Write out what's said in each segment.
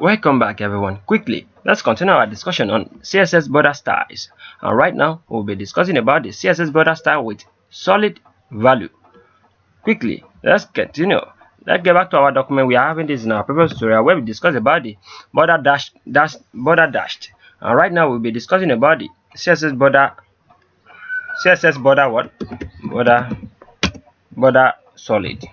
Welcome back everyone. Quickly, let's continue our discussion on CSS border styles. And right now, we'll be discussing about the CSS border style with solid value. Quickly, let's continue. Let's get back to our document. We are having this in our previous tutorial where we discussed about the border dashed. And right now, we'll be discussing about the CSS border what? Border solid.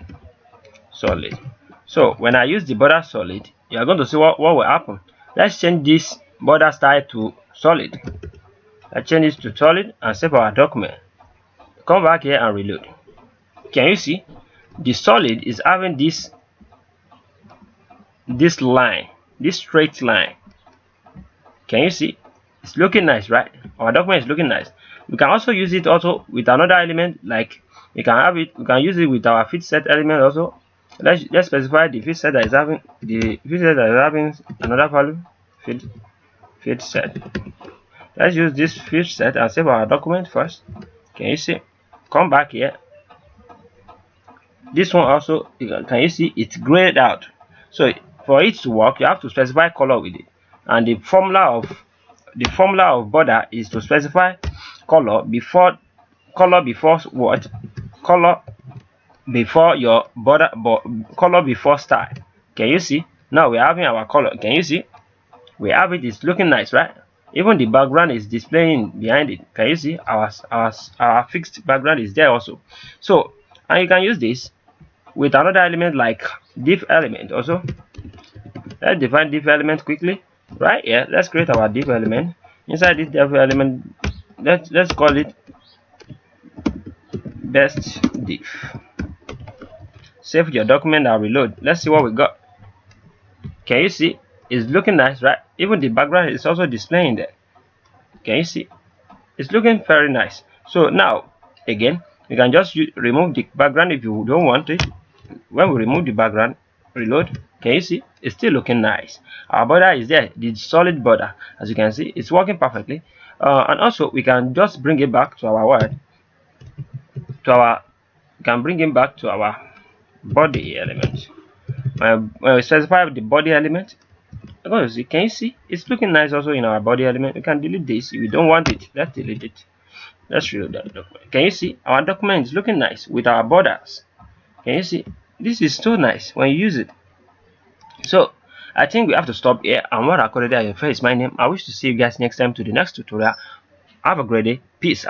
So when I use the border solid, you are going to see what will happen. Let's change this border style to solid. Let's change this to solid and save our document. Come back here and reload. Can you see the solid is having this line, this straight line? Can you see? It's looking nice, right? Our document is looking nice. We can also use it also with another element, like we can use it with our fit set element also. Let's specify the fit set that is having another value, fit set. Let's use this fit set and save our document first. Can you see? Come back here. This one also, can you see it's grayed out? So for it to work, you have to specify color with it, and the formula of border is to specify color before what? Color before your border, color before style. Can you see? Now we're having our color. Can you see? We have it. It's looking nice, right? Even the background is displaying behind it. Can you see? Our fixed background is there also. So, and you can use this with another element like div element also. Let's define div element quickly. Right here, let's create our div element. Inside this div element, let's call it best div. Save your document and reload. Let's see what we got. Can you see? It's looking nice, right? Even the background is also displaying there. Can you see? It's looking very nice. So now, again, you can just remove the background if you don't want it. When we remove the background, reload. Can you see? It's still looking nice. Our border is there, the solid border. As you can see, it's working perfectly. And also, we can just bring it back to our word. We can bring it back to our body element. When we specify the body element, can you see? It's looking nice also in our body element. We can delete this if we don't want it. Let's delete it. Let's reload that document. Can you see? Our document is looking nice with our borders. Can you see? This is so nice when you use it. So I think we have to stop here. Anwar akorede is my name. I wish to see you guys next time to the next tutorial. Have a great day. Peace.